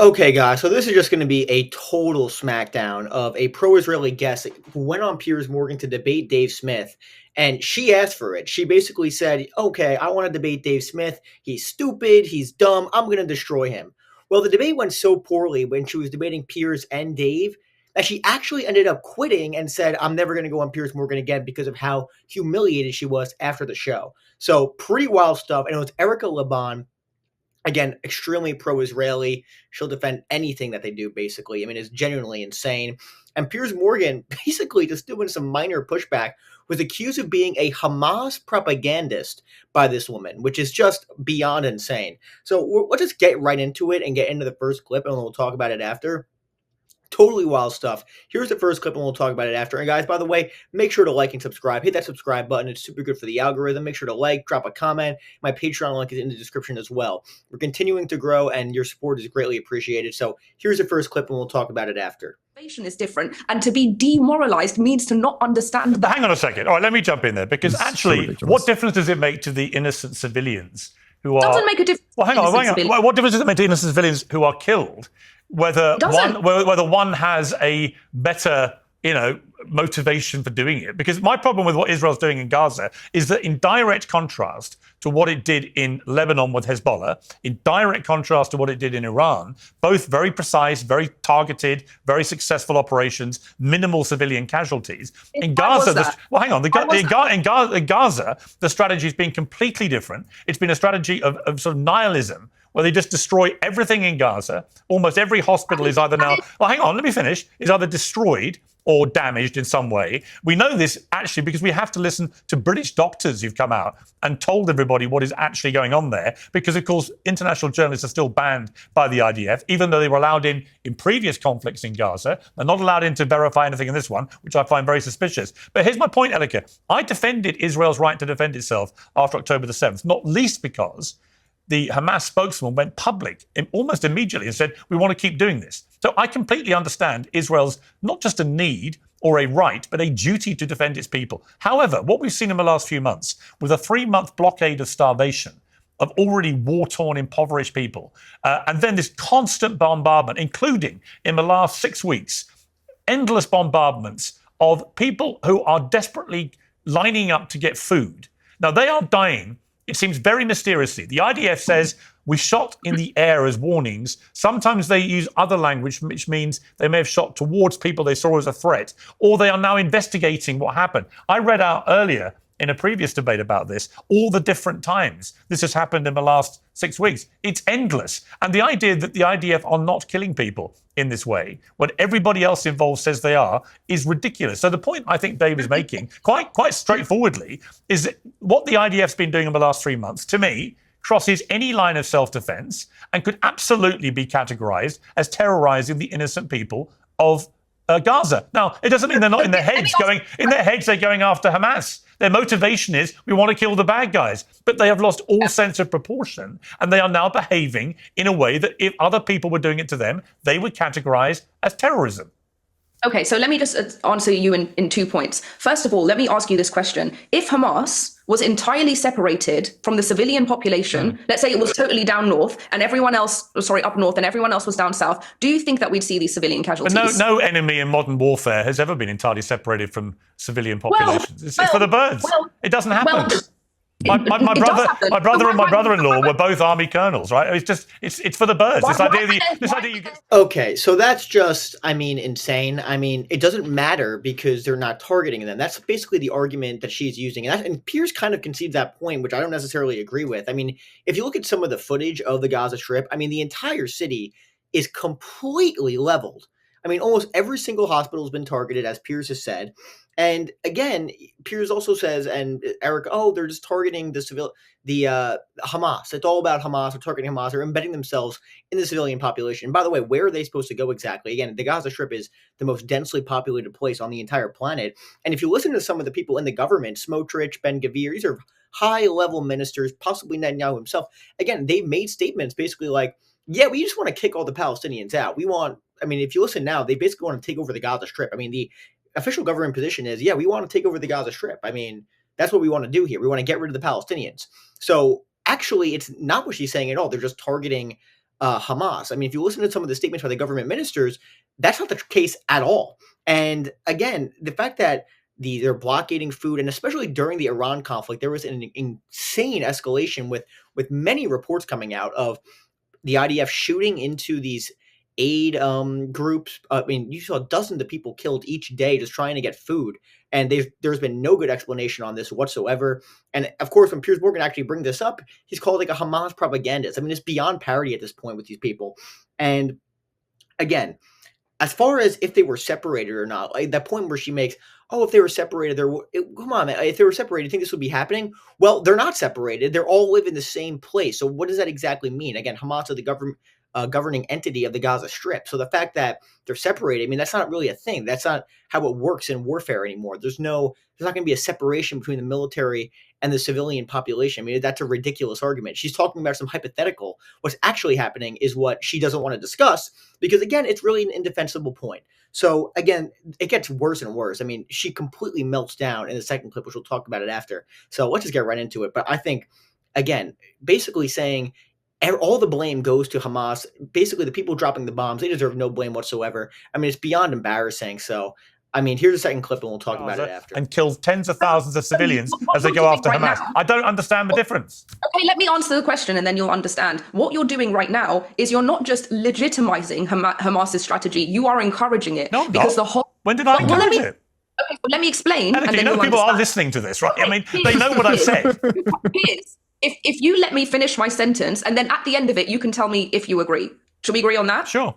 Okay, guys, so this is just going to be a total smackdown of a pro-Israeli guest who went on Piers Morgan to debate Dave Smith, and she asked for it. She basically said, okay, I want to debate Dave Smith. He's stupid. He's dumb. I'm going to destroy him. Well, the debate went so poorly when she was debating Piers and Dave that she actually ended up quitting and said, I'm never going to go on Piers Morgan again because of how humiliated she was after the show. So pretty wild stuff. And it was Erica Laban. Again, extremely pro-Israeli. She'll defend anything that they do, basically. I mean, it's genuinely insane. And Piers Morgan, basically just doing some minor pushback, was accused of being a Hamas propagandist by this woman, which is just beyond insane. So we'll just get right into it and get into the first clip, and we'll talk about it after. Totally wild stuff. Here's the first clip, and we'll talk about it after. And guys, by the way, make sure to like and subscribe. Hit that subscribe button. It's super good for the algorithm. Make sure to like, drop a comment. My Patreon link is in the description as well. We're continuing to grow, and your support is greatly appreciated. So here's the first clip, and we'll talk about it after. Is different, and to be demoralized means to not understand that. Hang on a second. All right, let me jump in there, because actually, what difference does it make to the innocent civilians who are... Doesn't make a difference. Well, hang on. What difference does it make to innocent civilians who are killed? Whether one has a better, motivation for doing it. Because my problem with what Israel's doing in Gaza is that, in direct contrast to what it did in Lebanon with Hezbollah, in direct contrast to what it did in Iran, both very precise, very targeted, very successful operations, minimal civilian casualties. In Gaza, in Gaza, the strategy has been completely different. It's been a strategy of sort of nihilism, where they just destroy everything in Gaza. Almost every hospital is either now... Well, hang on, let me finish. Is either destroyed or damaged in some way. We know this, actually, because we have to listen to British doctors who've come out and told everybody what is actually going on there, because, of course, international journalists are still banned by the IDF, even though they were allowed in previous conflicts in Gaza. They're not allowed in to verify anything in this one, which I find very suspicious. But here's my point, Elika. I defended Israel's right to defend itself after October the 7th, not least because the Hamas spokesman went public almost immediately and said, we want to keep doing this. So I completely understand Israel's not just a need or a right, but a duty to defend its people. However, what we've seen in the last few months, with a 3-month blockade of starvation of already war-torn, impoverished people, and then this constant bombardment, including in the last 6 weeks, endless bombardments of people who are desperately lining up to get food. Now, they are dying. It seems very mysteriously. The IDF says we shot in the air as warnings. Sometimes they use other language, which means they may have shot towards people they saw as a threat, or they are now investigating what happened. I read out earlier in a previous debate about this, all the different times this has happened in the last 6 weeks. It's endless. And the idea that the IDF are not killing people in this way, when everybody else involved says they are, is ridiculous. So the point I think Dave is making, quite straightforwardly, is that what the IDF's been doing in the last 3 months, to me, crosses any line of self-defense and could absolutely be categorized as terrorizing the innocent people of Gaza. Now, it doesn't mean they're not in their heads they're going after Hamas. Their motivation is, we want to kill the bad guys. But they have lost all sense of proportion, and they are now behaving in a way that if other people were doing it to them, they would categorize as terrorism. Okay, so let me just answer you in 2 points. First of all, let me ask you this question. If Hamas was entirely separated from the civilian population, let's say it was totally down north and everyone else, up north and everyone else was down south, do you think that we'd see these civilian casualties? But no enemy in modern warfare has ever been entirely separated from civilian populations. It's for the birds. It doesn't happen. My brother and my brother-in-law were both army colonels, right? It's for the birds. This idea you get... Okay, so that's just, insane. It doesn't matter because they're not targeting them. That's basically the argument that she's using. And Piers kind of concedes that point, which I don't necessarily agree with. If you look at some of the footage of the Gaza Strip, the entire city is completely leveled. Almost every single hospital has been targeted, as Piers has said. And again, Piers also says, and Eric, they're just targeting the Hamas. It's all about Hamas. They're targeting Hamas. They're embedding themselves in the civilian population. And by the way, where are they supposed to go exactly? Again, the Gaza Strip is the most densely populated place on the entire planet. And if you listen to some of the people in the government, Smotrich, Ben-Gvir, these are high-level ministers, possibly Netanyahu himself. Again, they've made statements basically like, yeah, we just want to kick all the Palestinians out. If you listen now, they basically want to take over the Gaza Strip. The official government position is, yeah, we want to take over the Gaza Strip. That's what we want to do here. We want to get rid of the Palestinians. So actually, it's not what she's saying at all. They're just targeting Hamas. I mean, if you listen to some of the statements by the government ministers, that's not the case at all. And again, the fact that they're blockading food, and especially during the Iran conflict, there was an insane escalation with many reports coming out of the IDF shooting into these aid groups. I mean, you saw dozens of people killed each day just trying to get food, and there's been no good explanation on this whatsoever. And of course, when Piers Morgan actually brings this up, he's called like a Hamas propagandist. I mean, it's beyond parody at this point with these people. And again, as far as if they were separated or not, like that point where she makes, oh, if they were separated, come on, man, if they were separated, you think this would be happening? Well, they're not separated. They're all live in the same place. So what does that exactly mean? Again, Hamas is the governing entity of the Gaza Strip. So the fact that they're separated, I mean, that's not really a thing. That's not how it works in warfare anymore. There's not going to be a separation between the military and the civilian population. I mean, that's a ridiculous argument. She's talking about some hypothetical. What's actually happening is what she doesn't want to discuss because, again, it's really an indefensible point. So, again, it gets worse and worse. I mean, she completely melts down in the second clip, which we'll talk about it after. So let's just get right into it. But I think, again, basically saying all the blame goes to Hamas. Basically, the people dropping the bombs, they deserve no blame whatsoever. I mean, it's beyond embarrassing. So, I mean, here's the second clip, and we'll talk about it after. And kills tens of thousands of civilians as they go after Hamas. I don't understand the difference. Okay, let me answer the question, and then you'll understand. What you're doing right now is you're not just legitimizing Hamas's strategy; you are encouraging it. No, because the whole. When did I encourage it? Okay, well, let me explain. And then people are listening to this, right? I mean, they know what I've said. If you let me finish my sentence, and then at the end of it, you can tell me if you agree. Should we agree on that? Sure.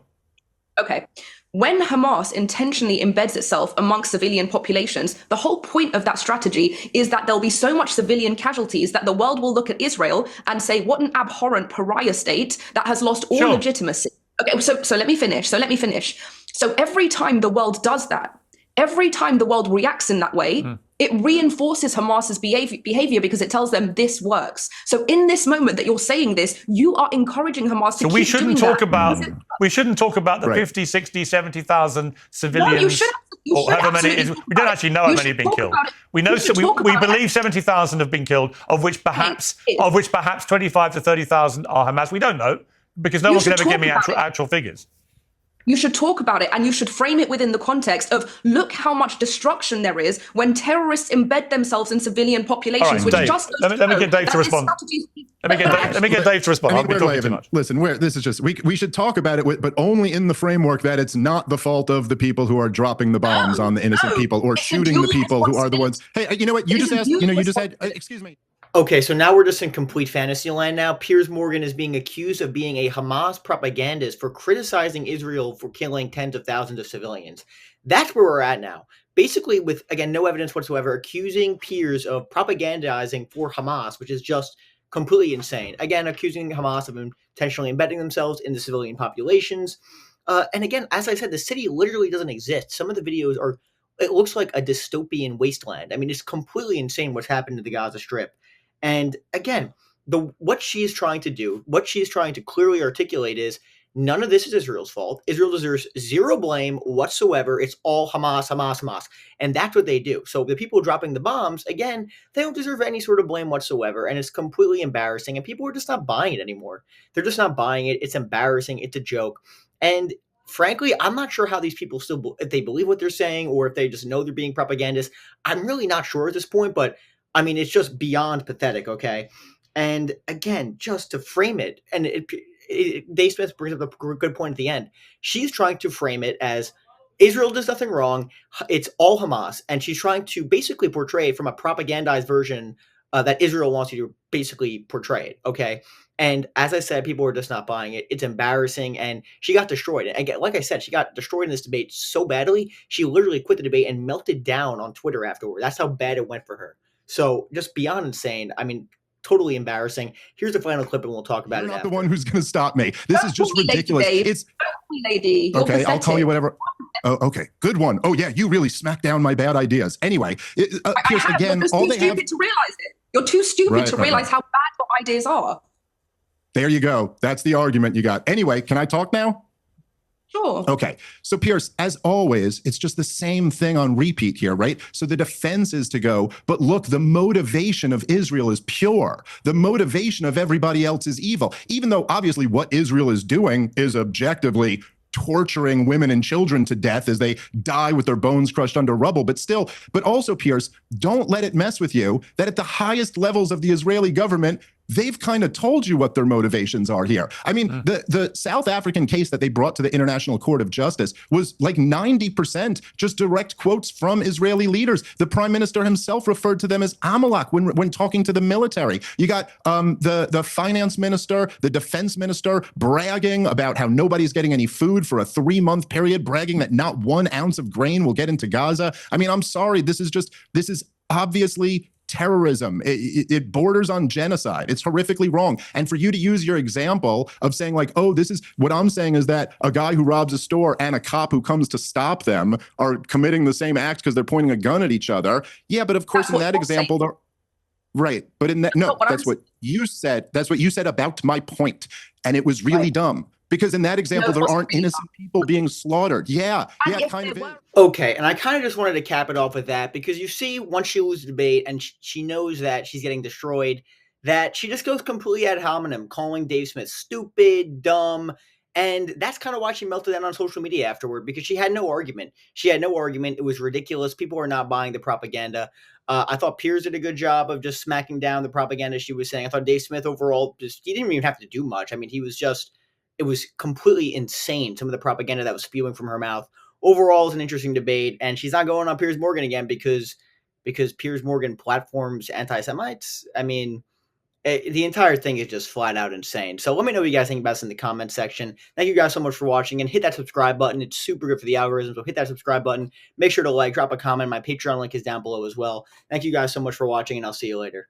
Okay. When Hamas intentionally embeds itself amongst civilian populations, the whole point of that strategy is that there'll be so much civilian casualties that the world will look at Israel and say, what an abhorrent pariah state that has lost all legitimacy. Okay, so let me finish. So every time the world does that, every time the world reacts in that way, it reinforces Hamas's behavior because it tells them this works. So in this moment that you're saying this, you are encouraging Hamas to keep doing that. So we shouldn't talk about the 50, 60, 70,000 civilians. No, you should. Or however many we don't actually know how many have been killed. We know we believe 70,000 have been killed, of which perhaps 25 to 30,000 are Hamas. We don't know because no one can ever give me actual figures. You should talk about it, and you should frame it within the context of look how much destruction there is when terrorists embed themselves in civilian populations. Right, Dave, let me get Dave to respond. Let me get Dave to respond. I've been talking too much. Listen, this is just we should talk about it, but only in the framework that it's not the fault of the people who are dropping the bombs on the innocent people or shooting the people who are the ones. Hey, you know what? You just asked. You just said. Excuse me. Okay, so now we're just in complete fantasy land now. Piers Morgan is being accused of being a Hamas propagandist for criticizing Israel for killing tens of thousands of civilians. That's where we're at now. Basically, with, again, no evidence whatsoever, accusing Piers of propagandizing for Hamas, which is just completely insane. Again, accusing Hamas of intentionally embedding themselves in the civilian populations. And again, as I said, the city literally doesn't exist. Some of the videos it looks like a dystopian wasteland. I mean, it's completely insane what's happened to the Gaza Strip. And again, what she is trying to do, what she is trying to clearly articulate is none of this is Israel's fault. Israel deserves zero blame whatsoever. It's all Hamas, Hamas, Hamas. And that's what they do. So the people dropping the bombs, again, they don't deserve any sort of blame whatsoever. And it's completely embarrassing. And people are just not buying it anymore. They're just not buying it. It's embarrassing. It's a joke. And frankly, I'm not sure how these people if they believe what they're saying or if they just know they're being propagandists. I'm really not sure at this point, but I mean, it's just beyond pathetic, okay? And again, just to frame it, and Dave Smith brings up a good point at the end. She's trying to frame it as Israel does nothing wrong. It's all Hamas. And she's trying to basically portray it from a propagandized version that Israel wants you to basically portray it, okay? And as I said, people are just not buying it. It's embarrassing, and she got destroyed. And again, like I said, she got destroyed in this debate so badly, she literally quit the debate and melted down on Twitter afterward. That's how bad it went for her. So just beyond insane. I mean, totally embarrassing. Here's the final clip, and we'll talk about it. You're not the one who's going to stop me. This is just ridiculous. It's lady. Okay. I'll call you whatever. Oh, okay. Good one. Oh yeah, you really smacked down my bad ideas. Anyway, Piers, again, all they have. You're too stupid to realize it. You're too stupid to realize how bad your ideas are. There you go. That's the argument you got. Anyway, can I talk now? Sure. Okay. So, Pierce, as always, it's just the same thing on repeat here, right? So the defense is to go, but look, the motivation of Israel is pure. The motivation of everybody else is evil, even though obviously what Israel is doing is objectively torturing women and children to death as they die with their bones crushed under rubble. But still, but also, Pierce, don't let it mess with you that at the highest levels of the Israeli government, they've kind of told you what their motivations are here. I mean, the South African case that they brought to the International Court of Justice was like 90% just direct quotes from Israeli leaders. The prime minister himself referred to them as Amalek when talking to the military. You got the finance minister, the defense minister bragging about how nobody's getting any food for a 3-month period, bragging that not 1 ounce of grain will get into Gaza. I mean, I'm sorry, this is obviously terrorism. It borders on genocide. It's horrifically wrong. And for you to use your example of saying like, oh, this is what I'm saying is that a guy who robs a store and a cop who comes to stop them are committing the same act because they're pointing a gun at each other. Yeah, but of course, in that example, they're right. But in that, no, that's what you said. That's what you said about my point. And it was really dumb. Because in that example, there aren't innocent people being slaughtered. Yeah, kind of is. Okay, and I kind of just wanted to cap it off with that because you see, once she loses the debate and she knows that she's getting destroyed, that she just goes completely ad hominem, calling Dave Smith stupid, dumb, and that's kind of why she melted down on social media afterward because she had no argument. She had no argument. It was ridiculous. People are not buying the propaganda. I thought Piers did a good job of just smacking down the propaganda she was saying. I thought Dave Smith overall he didn't even have to do much. I mean, it was completely insane, some of the propaganda that was spewing from her mouth. Overall, it's an interesting debate, and she's not going on Piers Morgan again because Piers Morgan platforms anti-Semites. I mean, the entire thing is just flat out insane. So let me know what you guys think about this in the comment section. Thank you guys so much for watching, and hit that subscribe button. It's super good for the algorithm, so hit that subscribe button. Make sure to like, drop a comment. My Patreon link is down below as well. Thank you guys so much for watching, and I'll see you later.